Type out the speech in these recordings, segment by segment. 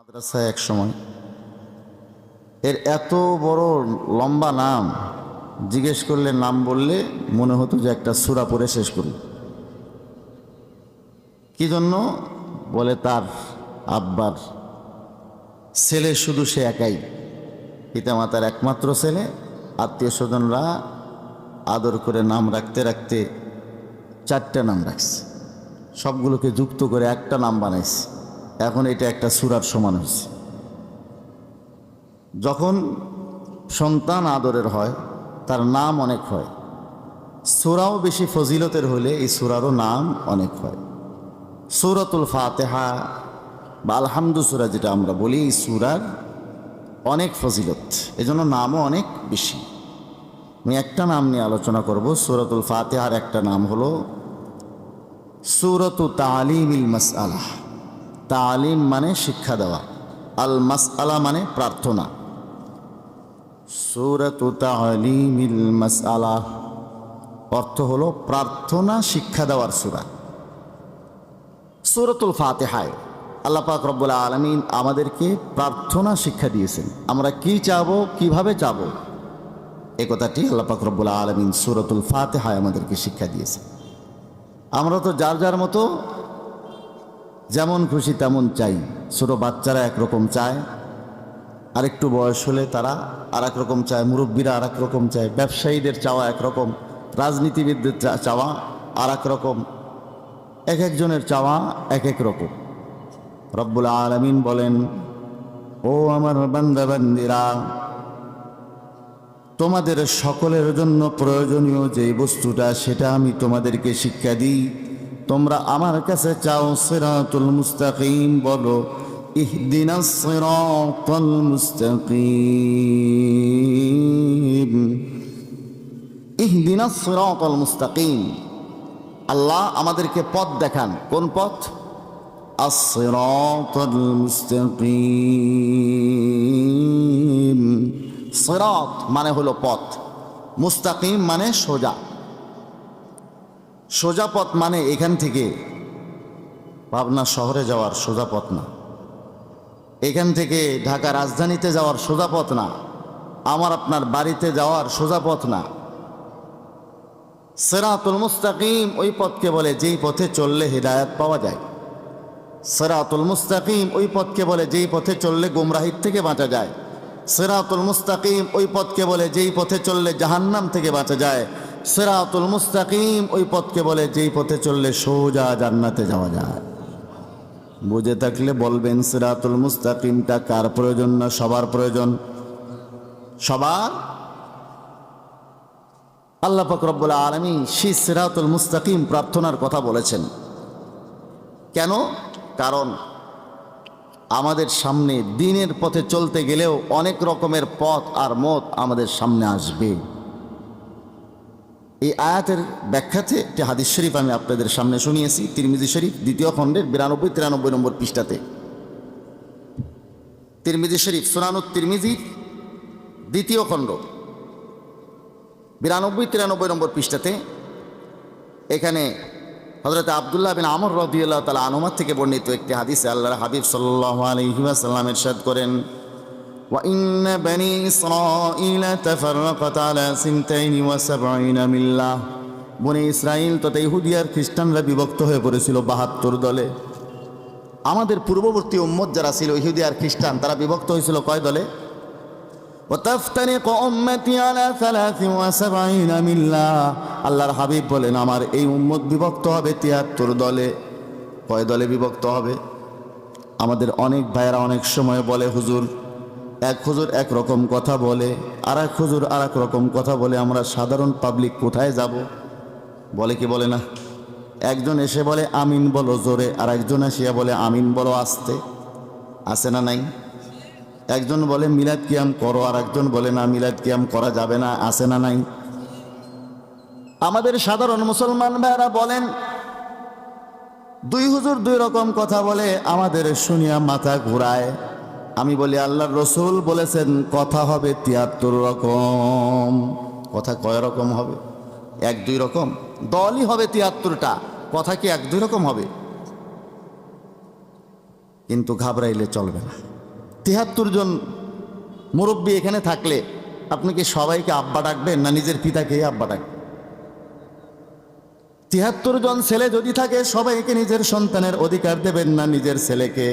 মাদ্রাসায় এক সময় এর এত বড় লম্বা নাম জিজ্ঞেস করলে নাম বললে মনে হতো যে একটা সূরা পড়ে শেষ করি। কি জন্য বলে, তার আব্বার ছেলে শুধু সে একাই, পিতামাতার একমাত্র ছেলে। আত্মীয় স্বজনরা আদর করে নাম রাখতে রাখতে 4টা নাম রাখছে, সবগুলোকে যুক্ত করে একটা নাম বানাইছে। এখন এটা একটা সূরার সমান হয়েছে। যখন সন্তান আদরের হয় তার নাম অনেক হয়, সূরাও বেশি ফজিলতের হলে এই সূরারও নাম অনেক হয়। সূরাতুল ফাতিহা বা আলহামদু সূরা যেটা আমরা বলি, এই সূরার অনেক ফজিলত, এজন্য নামও অনেক বেশি। আমি একটা নাম নিয়ে আলোচনা করব। সূরাতুল ফাতিহার একটা নাম হলো সূরাতু তালিমিল মাসআলা। তালিম মানে শিক্ষা দেওয়া, আল মাসআলা মানে প্রার্থনা। সূরাতু তালিমিল মাসআলা অর্থ হলো প্রার্থনা শিক্ষা দেওয়ার সূরা। সূরাতুল ফাতিহায় আল্লাহ পাক রব্বুল আলামিন আমাদেরকে প্রার্থনা শিক্ষা দিয়েছেন। আমরা কি চাবো, কিভাবে চাবো, এ কথাটি আল্লাহ পাক রব্বুল আলামিন সূরাতুল ফাতিহায় আমাদেরকে শিক্ষা দিয়েছেন। আমরা তো যার যার মতো যেমন খুশি তেমন চাই। ছোটো বাচ্চারা একরকম চায়, আরেকটু বয়স হলে তারা আর এক রকম চায়, মুরব্বীরা আর এক রকম চায়, ব্যবসায়ীদের চাওয়া একরকম, রাজনীতিবিদদের চাওয়া আর এক রকম, এক একজনের চাওয়া এক এক রকম। রব্বুল আলামিন বলেন, ও আমার বান্দা বান্দিরা, তোমাদের সকলের জন্য প্রয়োজনীয় যে বস্তুটা সেটা আমি তোমাদেরকে শিক্ষা দিই। তোমরা আমার কাছে চাও সিরাতুল মুস্তাকিম, বলো ইহদিনাস সিরাতাল মুস্তাকিম। ইহদিনাস সিরাতাল মুস্তাকিম, আল্লাহ আমাদেরকে পথ দেখান। কোন পথ? আস-সিরাতাল মুস্তাকিম। সিরাত মানে হলো পথ, মুস্তাকিম মানে সোজা। সোজা পথ মানে এখান থেকে পাবনা শহরে যাওয়ার সোজা পথ না, এখান থেকে ঢাকা রাজধানীতে যাওয়ার সোজা পথ না, আমার আপনার বাড়িতে যাওয়ার সোজা পথ না। সিরাতুল মুস্তাকিম ওই পথকে বলে যেই পথে চললে হিদায়াত পাওয়া যায়। সিরাতুল মুস্তাকিম ওই পথকে বলে যেই পথে চললে গুমরাহির থেকে বাঁচা যায়। সিরাতুল মুস্তাকিম ওই পথকে বলে যেই পথে চললে জাহান্নাম থেকে বাঁচা যায়। সিরাতুল মুস্তাকিম ওই পথকে বলে যেই পথে চললে সোজা জান্নাতে যাওয়া যায়। বুঝে থাকলে বলবেন, সিরাতুল মুস্তাকিমটা কার প্রয়োজন? না সবার প্রয়োজন? সবার। আল্লাহ পাক রব্বুল আলামিন সেই সিরাতুল মুস্তাকিম প্রার্থনার কথা বলেছেন। কেন? কারণ আমাদের সামনে দ্বীনের পথে চলতে গেলেও অনেক রকমের পথ আর মত আমাদের সামনে আসবে। এই আয়াতের ব্যাখ্যাতে একটি হাদিস শরীফ আমি আপনাদের সামনে শুনিয়েছি, তিরমিজি শরীফ 2য় খণ্ডের 92-93 নম্বর পৃষ্ঠাতে। তিরমিজি শরীফ সুনানুত তিরমিজি 2য় খণ্ড 92-93 নম্বর পৃষ্ঠাতে এখানে হযরত আব্দুল্লাহ বিন আমর রাদিয়াল্লাহু তাআলা আনহু থেকে বর্ণিত একটি হাদিসে আল্লাহর হাবিব সাল্লাল্লাহু আলাইহি ওয়াসাল্লাম ইরশাদ করেন, ওয়া ইন্না বনি ইসরাঈলা তাফাররাকাত আলা 72 মিল্লাহ। বনি ইসরাইল তথা ইহুদি আর খ্রিস্টানরা বিভক্ত হয়ে পড়েছিল 72 দলে। আমাদের পূর্ববর্তী উম্মত যারা ছিল ইহুদি আর খ্রিস্টান, তারা বিভক্ত হয়েছিল কয় দলে? ওয়াতাফতারিকু উম্মতি আলা 73 মিল্লাহ। আল্লাহর হাবিব বলেন, আমার এই উম্মত বিভক্ত হবে 73 দলে। কয় দলে বিভক্ত হবে? আমাদের অনেক ভাইয়েরা অনেক সময় বলে, হুজুর এক রকম কথা বলে, আর এক হুজুর আর এক রকম কথা বলে, আমরা সাধারণ পাবলিক কোথায় যাব? বলে কি বলে না? একজন এসে বলে আমিন বলো জোরে, আর একজন এসে বলে আমিন বলো আস্তে। আছে না নাই? একজন বলে মিলাদ কিয়াম করো, আর একজন বলে না মিলাদ কিয়াম করা যাবে না। আছে না নাই? আমাদের সাধারণ মুসলমান ভাইরা বলেন, দুই হুজুর দুই রকম কথা বলে, আমাদের শুনিয়া মাথা ঘুরায়। আমি বলি, আল্লাহর রসুল বলেছেন কথা হবে 73 রকম। কথা কয় রকম হবে? 1-2 রকম? দলই হবে 73টা, কথা কি 1-2 রকম হবে? কিন্তু ঘাবড়াইলে চলবে না। ৭৩ জন মুরব্বী এখানে থাকলে আপনি কি সবাইকে আব্বা ডাকবেন না নিজের পিতাকে আব্বা ডাকবেন? ৭৩ জন ছেলে যদি থাকে সবাইকে নিজের সন্তানের অধিকার দেবেন না নিজের ছেলেকে?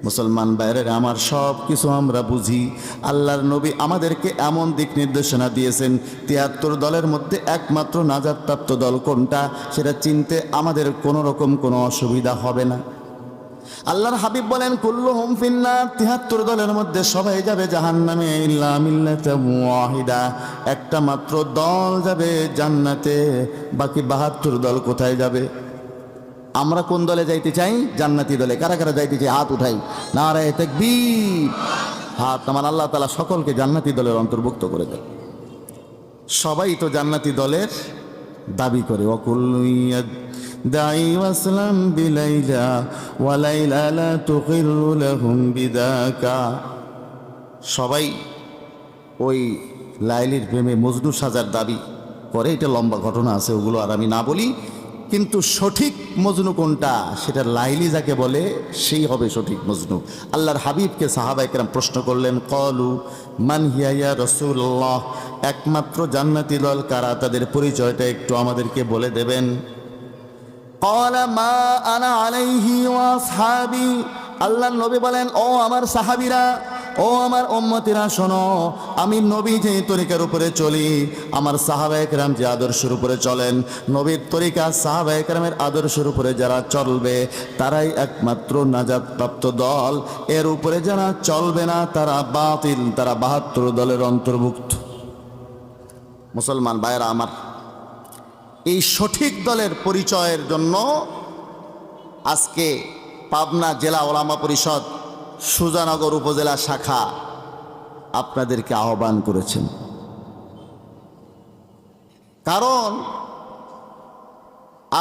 মুসলমান বাইরের আমার সব কিছু আমরা বুঝি। আল্লাহর নবী আমাদেরকে এমন দিক নির্দেশনা দিয়েছেন, ৭৩ দলের মধ্যে একমাত্র নাজাতপ্রাপ্ত দল কোনটা সেটা চিনতে আমাদের কোনো রকম কোনো অসুবিধা হবে না। আল্লাহর হাবিব বলেন কুল্লুহুম ফিন্নার, ৭৩ দলের মধ্যে সবাই যাবে জাহান্নামে ইল্লা মিল্লাতান ওয়াহিদা, একটা মাত্র দল যাবে জান্নাতে। বাকি ৭২ দল কোথায় যাবে? আমরা কোন দলে যাইতে চাই? জান্নাতি দলে। কারা কারা যাইতে চাই? হাত উঠাই। নারায়ে তাকবীর। হাত আমার আল্লাহ তাআলা সকলকে জান্নাতি দলের অন্তর্ভুক্ত করে দেয়। সবাই তো জান্নাতি দলের দাবি করে। ওয়াকুল্লু দাঈ ওয়াসলাম বিলাইলা ওয়ালাইলা লা তুকিরু লাহুম বিদাকা। সবাই ওই লাইলির প্রেমে মজনু সাজার দাবি করে। এটা লম্বা ঘটনা আছে, ওগুলো আর আমি না বলি। কিন্তু সঠিক মজনু কোনটা সেটা লাইলি যাকে বলে সেই হবে সঠিক মজনু। আল্লাহর হাবিবকে সাহাবায়ে কেরাম প্রশ্ন করলেন, ক্বালু মান হিয়া ইয়া রাসূলুল্লাহ, একমাত্র জান্নাতি দল কারা, তাদের পরিচয়টা একটু আমাদেরকে বলে দেবেন। ক্বালা মা আনা আলাইহি ওয়া আসহাবি, আল্লাহর নবী বলেন, ও আমার সাহাবীরা, ও আমার উম্মতিরা, শোনো, আমি নবী যে তরিকার উপরে চলি, আমার সাহাবায়ে কেরাম যে আদর্শের উপরে চলেন, নবীর তরিকা সাহাবায়ে কেরামের আদর্শের উপরে যারা চলবে তারাই একমাত্র নাজাতপ্রাপ্ত দল। এর উপরে যারা চলবে না তারা বাতিল, তারা ৭২ দলের অন্তর্ভুক্ত। মুসলমান ভাইয়েরা আমার, এই সঠিক দলের পরিচয়ের জন্য আজকে পাবনা জেলা ওলামা পরিষদ সুজানগর উপজেলা শাখা আপনাদেরকে আহ্বান করেছেন। কারণ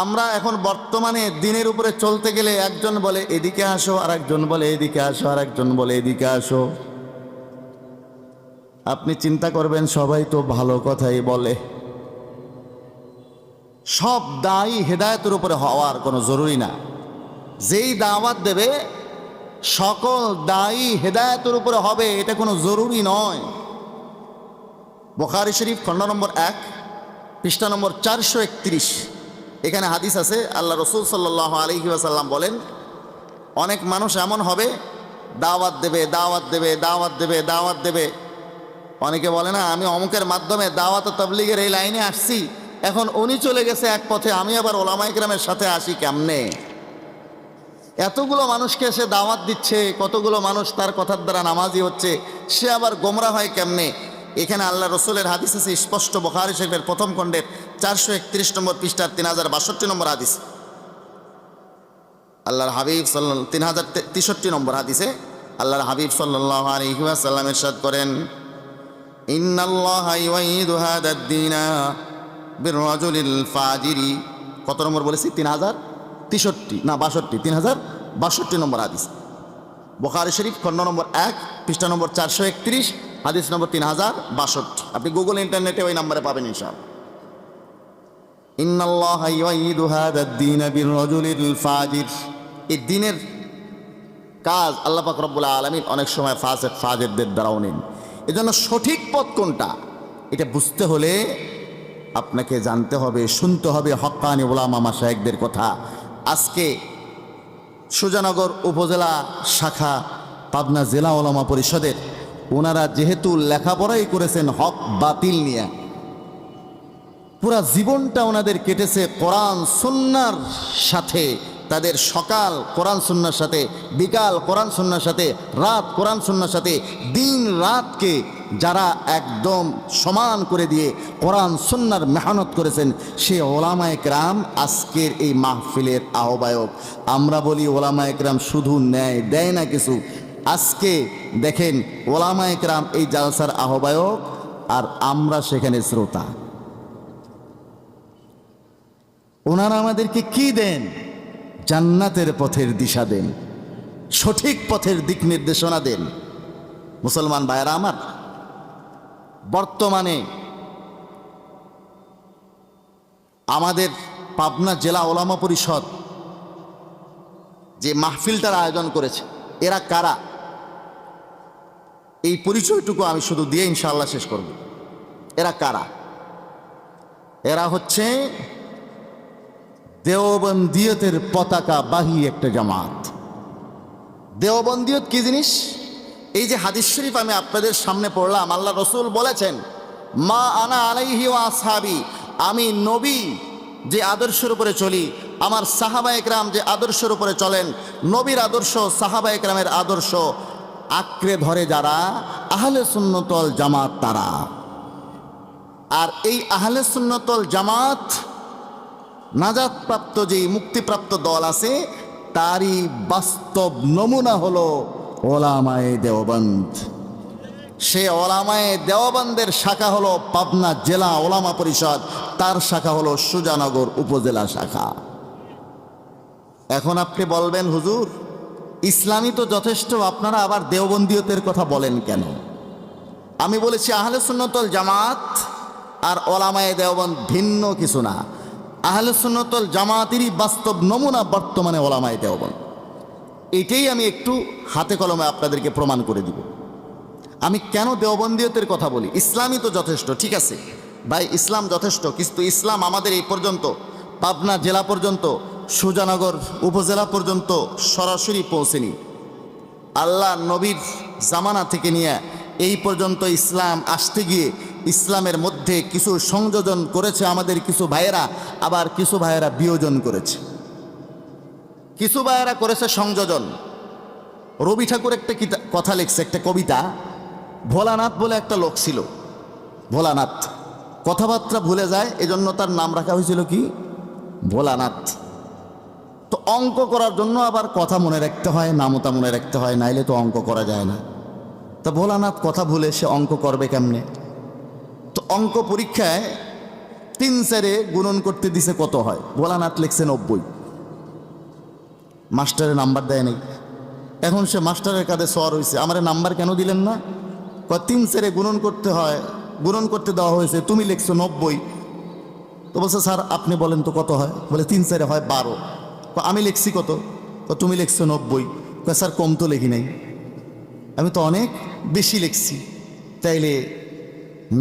আমরা এখন বর্তমানে দিনের উপরে চলতে গেলে একজন বলে এদিকে আসো, আর একজন বলে এদিকে আসো, আর একজন বলে এদিকে আসো। আপনি চিন্তা করবেন সবাই তো ভালো কথাই বলে। সব দায়ী হেদায়েতের উপরে হওয়ার কোনো জরুরি না। যেই দাওয়াত দেবে সকল দায়ী হেদায়েতের উপরে হবে এটা কোনো জরুরি নয়। বুখারী শরীফ খণ্ড নম্বর 1 পৃষ্ঠা নম্বর 431, এখানে হাদিস আছে। আল্লাহ রসুল সাল্লাল্লাহু আলাইহি ওয়াসাল্লাম বলেন, অনেক মানুষ এমন হবে দাওয়াত দেবে দাওয়াত দেবে দাওয়াত দেবে দাওয়াত দেবে। অনেকে বলে না আমি অমুকের মাধ্যমে দাওয়াত ও তাবলীগের এই লাইনে আসছি, এখন উনি চলে গেছে এক পথে, আমি আবার ওলামায়ে কেরামের সাথে আসি কেমনে? এতগুলো মানুষকে সে দাওয়াত দিচ্ছে, কতগুলো মানুষ তার কথার দ্বারা নামাজি হচ্ছে, সে আবার গোমরা হয় কেমনে? এখানে আল্লাহ রসুলের হাদিস আছে স্পষ্ট, বুখারী শরীফের প্রথম খণ্ডের 431 নম্বর পৃষ্ঠার 3062 নম্বর হাদিস। আল্লাহর হাবিব 3063 নম্বর হাদিসে আল্লাহর হাবিব সাল্লাল্লাহু আলাইহি ওয়াসাল্লাম ইরশাদ করেন, ইন্নাল্লাহা ইউঈদু হাদাদ দীনা বিররাজুলিল ফাজিরি। কত নম্বর বলেছি? 3063 না 62, 3062 নম্বর হাদিস। বুখারী শরীফ খণ্ড নম্বর 1 পৃষ্ঠা নম্বর 431, হাদিস নম্বর 3062। আপনি গুগল ইন্টারনেটে ওই নম্বরে পাবেন ইনশাআল্লাহ। ইন্নাল্লাহা ইউঈদু হাদাদ দীনা বিররাজুলিল ফাজির। এই দ্বীনের কাজ আল্লাহ পাক রব্বুল আলামিন অনেক সময় ফাসিক ফাজিরদের দ্বারাও নেন। এজন্য সঠিক পথ কোনটা এটা বুঝতে হলে আপনাকে জানতে হবে, শুনতে হবে হক্কানি উলামা মাশায়েখদের কথা। আজকে সুজানগর উপজেলা শাখা পাবনা জেলা ওলামা পরিষদের ওনারা যেহেতু লেখাপড়াই করেছেন হক বাতিল নিয়ে, পুরা জীবনটা ওনাদের কেটেছে কোরআন সুন্নাহর সাথে। তাদের সকাল কোরআন সুন্নাহর সাথে, বিকাল কোরআন সুন্নাহর সাথে, রাত কোরআন সুন্নাহর সাথে, দিন রাতকে যারা একদম সমান করে দিয়ে কোরআন সুন্নাহর মেহনত করেছেন সে ওলামায়ে কেরাম আজকের এই মাহফিলের আহ্বায়ক। আমরা বলি ওলামায়ে কেরাম শুধু ন্যায় দেয় না কিছু। আজকে দেখেন ওলামায়ে কেরাম এই জালসার আহ্বায়ক আর আমরা সেখানে শ্রোতা। ওনারা আমাদেরকে কি দেন? জান্নাতের পথের দিশা দেন, সঠিক পথের দিক নির্দেশনা দেন। মুসলমান ভাইয়েরা আমার, বর্তমানে আমাদের পাবনা জেলা ওলামা পরিষদ যে মাহফিলটার আয়োজন করেছে, এরা কারা? এই পরিচয়টুকু আমি শুধু দিয়ে ইনশাআল্লাহ শেষ করব। এরা কারা? এরা হচ্ছে দেওবন্দিয়তের পতাকা বাহী একটা জামাত। দেওবন্দিয়ত কি জিনিস? এই যে হাদিস শরীফ আমি আপনাদের সামনে পড়লাম, আল্লাহ রসুল বলেছেন, মা আনা আলাইহি ওয়া আসহাবি, আমি নবী যে আদর্শের উপরে চলি, আমার সাহাবা একরাম যে আদর্শের উপরে চলেন, নবীর আদর্শ, সাহাবা একরামের আদর্শ আঁকড়ে ধরে যারা আহলে সুন্নতল জামাত তারা। আর এই আহলে সুন্নতল জামাত নাজাতপ্রাপ্ত যেই মুক্তিপ্রাপ্ত দল আছে তারই বাস্তব নমুনা হলো ওলামায়ে দেওবন্দ। সে ওলামায়ে দেওবন্দের শাখা হলো পাবনা জেলা ওলামা পরিষদ, তার শাখা হলো সুজানগর উপজেলা শাখা। এখন আপনি বলবেন, হুজুর ইসলামী তো যথেষ্ট, আপনারা আবার দেওবন্দিয়তের কথা বলেন কেন? আমি বলেছি আহলে সুন্নতল জামাত আর ওলামায়ে দেওবন্দ ভিন্ন কিছু না। আহলে সুন্নতল জামাতেরই বাস্তব নমুনা বর্তমানে ওলামায়ে দেওবন্দ। এটাই আমি একটু হাতে কলমে আপনাদেরকে প্রমাণ করে দিব। আমি কেন দেওবন্দিয়তের কথা বলি? ইসলামই তো যথেষ্ট, ঠিক আছে ভাই, ইসলাম যথেষ্ট, কিন্তু ইসলাম আমাদের এই পর্যন্ত পাবনা জেলা পর্যন্ত, সুজানগর উপজেলা পর্যন্ত সরাসরি পৌঁছেনি। আল্লাহ নবীর জামানা থেকে নিয়ে এই পর্যন্ত ইসলাম আসতে গিয়ে ইসলামের মধ্যে কিছু সংযোজন করেছে আমাদের কিছু ভাইয়েরা, আবার কিছু ভাইয়েরা বিয়োজন করেছে। কিছু ভাইয়েরা করেছে সংযোজন। রবি ঠাকুর একটা কথা লিখছে, একটা কবিতা। ভোলানাথ বলে একটা লোক ছিল, ভোলানাথ কথাবার্তা ভুলে যায়, এজন্য তার নাম রাখা হয়েছিল কি? ভোলানাথ। তো অঙ্ক করার জন্য আবার কথা মনে রাখতে হয়, নামতা মনে রাখতে হয়, নাইলে তো অঙ্ক করা যায় না। তা ভোলানাথ কথা ভুলে সে অঙ্ক করবে কেমনে? তো অঙ্ক পরীক্ষায় 3 4 গুণন করতে দিছে, কত হয়? ভোলানাথ লিখছে 90। মাস্টারের নাম্বার দেয় নাই। এখন সে মাস্টারের কাছে সর হয়েছে, আমার নাম্বার কেন দিলেন না? 3 4 গুণন করতে হয়, গুণন করতে দেওয়া হয়েছে, তুমি লিখছো 90। তো বলছে, স্যার আপনি বলেন তো কত হয়? বলে 3 4 হয় 12। আমি লিখছি কত? তুমি লিখছো 90। স্যার কম তো লিখি নাই, আমি তো অনেক বেশি লিখছি, তাইলে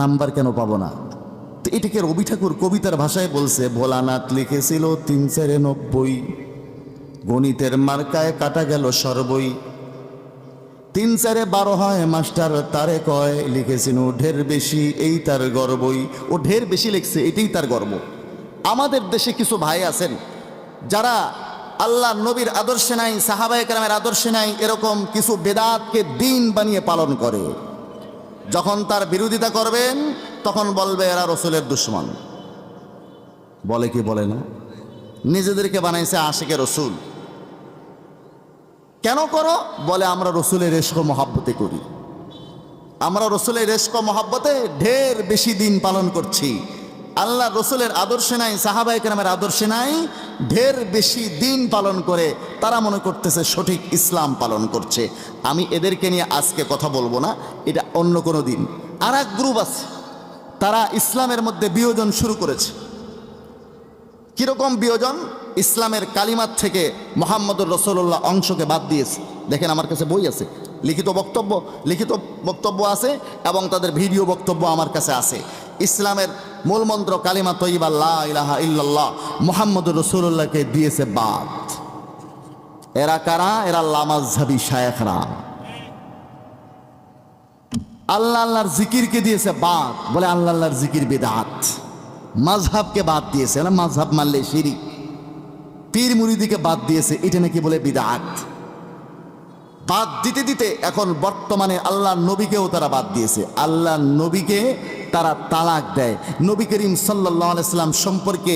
নাম্বার কেন পাবো না? তো এটাকে রবি ঠাকুর কবিতার ভাষায় বলছে, ভোলানাথ লিখেছিল 3 4 90, গণিতের মার্কায় কাটা গেল সর্বই। 3 4 12 হয়, মাস্টার তারে কয়, লিখেছিল ঢের বেশি, এই তার গর্বই। ও ঢের বেশি লিখছে, এটাই তার গর্ব। আমাদের দেশে কিছু ভাই আছেন যারা আল্লাহ নবীর আদর্শে নাই, সাহাবায়ে কেরামের আদর্শে নাই, এরকম কিছু বেদাতকে দিন বানিয়ে পালন করে। যখন তার বিরোধিতা করবেন তখন বলবে এরা রসুলের দুশমন। বলে কি বলে না? নিজেদেরকে বানাইছে আশিকে রসুল। কেন করো? বলে আমরা রসুলের ইশক মহাব্বতে করি, আমরা রসুলের ইশক মহাব্বতে ঢের বেশি দিন পালন করছি। আল্লাহ রসুলের আদর্শে নাই, সাহাবায়ে কেরামের আদর্শে নাই, ঢের বেশি দিন পালন করে তারা মনে করতেছে সঠিক ইসলাম পালন করছে। আমি এদেরকে নিয়ে আজকে কথা বলবো না, এটা অন্য কোনো দিন। আর এক গ্রুপ আছে, তারা ইসলামের মধ্যে বিয়োজন শুরু করেছে। কিরকম বিয়োজন? ইসলামের কালিমাত থেকে মোহাম্মদুর রাসূলুল্লাহ অংশকে বাদ দিয়েছে। দেখেন আমার কাছে বই আছে, লিখিত বক্তব্য আছে, এবং তাদের ভিডিও বক্তব্য আমার কাছে আছে। ইসলামের মূলমন্ত্র কালিমা তয়্যিবা লা ইলাহা ইল্লাল্লাহ মুহাম্মদুর রাসূলুল্লাহকে দিয়েছে বাদ। এরা কারা? এরা লামাযহাবী শায়েখরা। আল্লাহ আল্লাহর জিকিরকে দিয়েছে বাদ, বলে আল্লাহ আল্লাহর জিকির বিদআত। মাযহাবকে বাদ দিয়েছে, না মাযহাব মানলে শিরিক। পীর মুরিদিকে বাদ দিয়েছে, এটা নাকি বলে বিদআত। বাদ দিতে দিতে এখন বর্তমানে আল্লাহ নবীকেও তারা বাদ দিয়েছে। আল্লাহ নবীকে তারা তালাক দেয়। নবী করিম সাল্লাল্লাহু আলাইহি সাল্লাম সম্পর্কে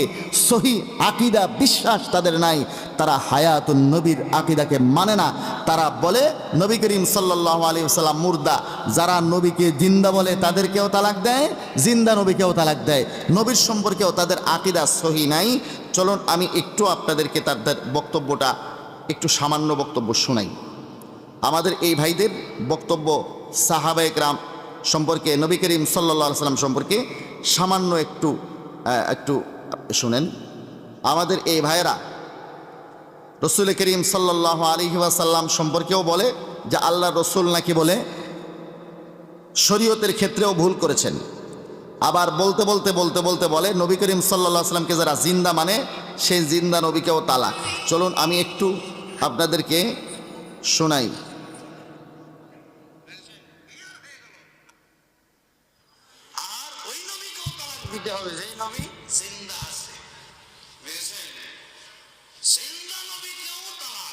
সহি আকীদা বিশ্বাস তাদের নাই। তারা হায়াতুন নবীর আকীদাকে মানে না। তারা বলে নবী করিম সাল্লাল্লাহু আলাইহি সাল্লাম মুর্দা। যারা নবীকে জিন্দা বলে তাদেরকেও তালাক দেয়, জিন্দা নবীকেও তালাক দেয়। নবীর সম্পর্কেও তাদের আকীদা সহি নাই। চলুন আমি একটু আপনাদেরকে তাদের বক্তব্যটা, একটু সামান্য বক্তব্য শোনাই। আমাদের এই ভাইদের বক্তব্য সাহাবায়ে কেরাম সম্পর্কে, নবী করিম সাল্লাল্লাহু আলাইহি সাল্লাম সম্পর্কে সামান্য একটু শুনেন। আমাদের এই ভাইয়েরা রসুল করিম সাল্লাল্লাহু আলাইহি ওয়াসাল্লাম সম্পর্কেও বলে যে আল্লাহ রসুল নাকি বলে শরীয়তের ক্ষেত্রেও ভুল করেছেন। আবার বলতে বলতে বলতে বলতে বলে নবী করিম সাল্লাল্লাহু আলাইহি ওয়াসাল্লামকে যারা জিন্দা মানে সেই জিন্দা নবীকেও তালাক। চলুন আমি একটু আপনাদেরকে শোনাই। আর ওই নবীকেও তালাক দিতে হবে যেই নবী জিন্দা আছে। বুঝেছেন? জিন্দা নবীকেও তালাক,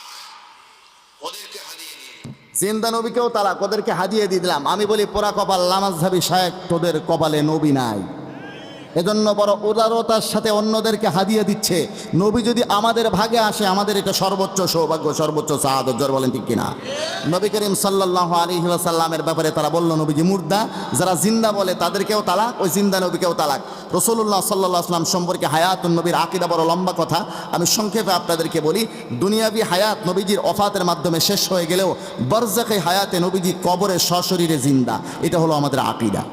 ওদেরকে হাদিয়ে দিয়ে, জিন্দা নবীকেও তালাক, ওদেরকে হাদিয়ে দিয়ে দিলাম। আমি বলি পোড়া কপাল লামাজহাবি শায়েখ, তোদের কপালে নবী নাই, এজন্য বড় উদারতার সাথে অন্যদেরকে হাদিয়ে দিচ্ছে। নবী যদি আমাদের ভাগে আসে, আমাদের এটা সর্বোচ্চ সৌভাগ্য, সর্বোচ্চ সাআদত। জোর বলেন ঠিক কিনা? নবী করিম সাল্লাল্লাহু আলাইহি ওয়াসাল্লামের ব্যাপারে তারা বলল নবীজি মুর্দা, যারা জিন্দা বলে তাদেরকেও তালাক, ওই জিন্দা নবীকেও তালাক। রাসূলুল্লাহ সাল্লাল্লাহু আলাইহি ওয়াসাল্লাম সম্পর্কে হায়াতুন নবীর আকীদা বড় লম্বা কথা, আমি সংক্ষেপে আপনাদেরকে বলি। দুনিয়াবি হায়াত নবীজির ওফাতের মাধ্যমে শেষ হয়ে গেলেও বারজাখী হায়াতে নবীজি কবরে সশরীরে জিন্দা, এটা হলো আমাদের আকীদা।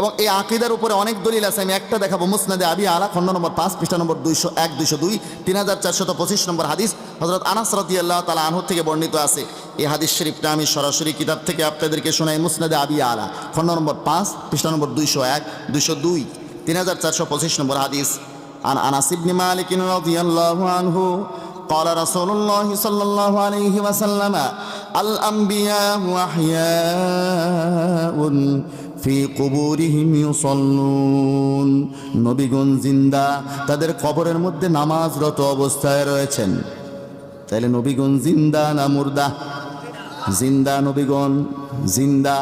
এবং এই আকীদার উপরে অনেক দলিল আছে, আমি একটা দেখাবো। মুসনাদে আবি আলা খণ্ড নম্বর 5 পৃষ্ঠা নম্বর 201 202 3425 নম্বর হাদিস হযরত আনাস রাদিয়াল্লাহু তাআলা আনহু থেকে বর্ণিত আছে। এই হাদিস শরীফটা আমি সরাসরি কিতাব থেকে আপনাদেরকে শোনাই। মুসনাদে আবি আলা খণ্ড নম্বর 5 পৃষ্ঠা নম্বর 201 202 3425 নম্বর হাদিস। আন আনাস ইবনে মালিক রাদিয়াল্লাহু আনহু قال رسول الله صلى الله عليه وسلم الأنبياء أحياء ফি কুবুরিহিম ইউসাল্লুন, নবীগণ জিন্দা, তাদের কবরের মধ্যে নামাজরত অবস্থায় রয়েছেন। তাহলে নবীগণ জিন্দা না মুর্দা? জিন্দা, নবীগণ জিন্দা।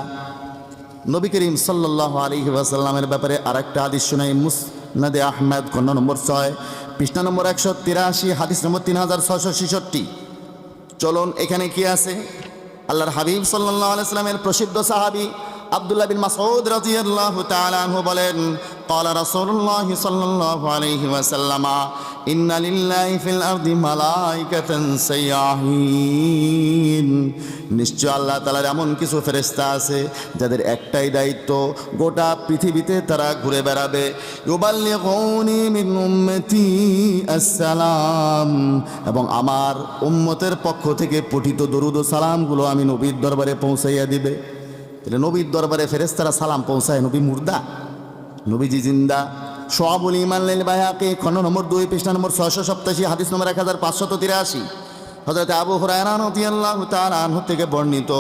নবী করিম সাল্লাল্লাহু আলাইহি ওয়াসাল্লামের ব্যাপারে আরেকটা হাদিস শোনাই। মুসনাদে আহমদ খণ্ড নম্বর 6 পৃষ্ঠা নম্বর 183 হাদিস নম্বর 3666। চলুন এখানে কি আছে? আল্লাহর হাবিব সাল্লাল্লাহু আলাইহি ওয়াসাল্লামের প্রসিদ্ধ সাহাবী আব্দুল্লাহ বিন মাসউদ রাদিয়াল্লাহু তাআলা আনহু বলেন, ক্বালা রাসূলুল্লাহ সাল্লাল্লাহু আলাইহি ওয়াসাল্লাম ইন্না লিল্লাহি ফিল আরদি মালাইকাতান সাইয়াহিন, নিশ্চয় আল্লাহ তাআলার এমন কিছু ফেরেশতা আছে যাদের একটাই দায়িত্ব, গোটা পৃথিবীতে তারা ঘুরে বেড়াবে। ইউবাল্লিগুনি মিন উম্মতি আসসালাম, এবং আমার উম্মতের পক্ষ থেকে পঠিত দরুদ ও সালামগুলো আমি নবীর দরবারে পৌঁছাইয়া দিবে। তাহলে নবীর দরবারে ফেরেশতারা সালাম পৌঁছায়, নবী মুর্দা? নবীজি জিন্দা। শুআবুল ঈমান লিল বাইহাকী খণ্ড নম্বর 2 পৃষ্ঠা নম্বর 687 হাদিস নম্বর 1583 হযরত আবু হুরায়রা রাদিয়াল্লাহু তাআলা আনহু থেকে বর্ণিত।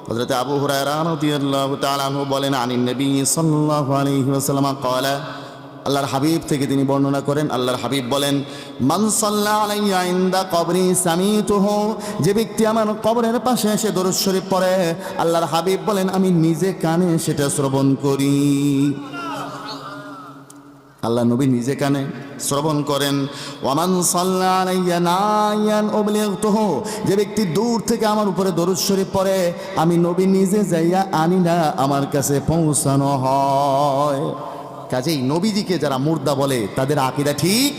হযরত আবু হুরায়রা রাদিয়াল্লাহু তাআলা আনহু বলেন, আনিন নবী সাল্লাল্লাহু আলাইহি ওয়াসাল্লাম ক্বালা, আল্লাহর হাবিব থেকে তিনি বর্ণনা করেন, আল্লাহর হাবিব বলেন, মান সাল্লা আলাইয়া ইনদা কবরি সামিতুহু, যে ব্যক্তি আমার কবরের পাশে এসে দরুদ শরীফ পড়ে, আল্লাহর হাবিব বলেন আমি নিজে কানে সেটা শ্রবণ করি। আল্লাহ নবী নিজে কানে শ্রবণ করেন। ওয়ামান সাল্লা আলাইয়া নাইয়ান উবলিগতুহু, যে ব্যক্তি দূর থেকে আমার উপরে দরুদ শরীফ পড়ে, আমি নবী নিজে যাইয়া আনি না, আমার কাছে পৌঁছানো হয়। কাজেই নবীজিকে যারা মুর্দা বলে তাদের আকীদা ঠিক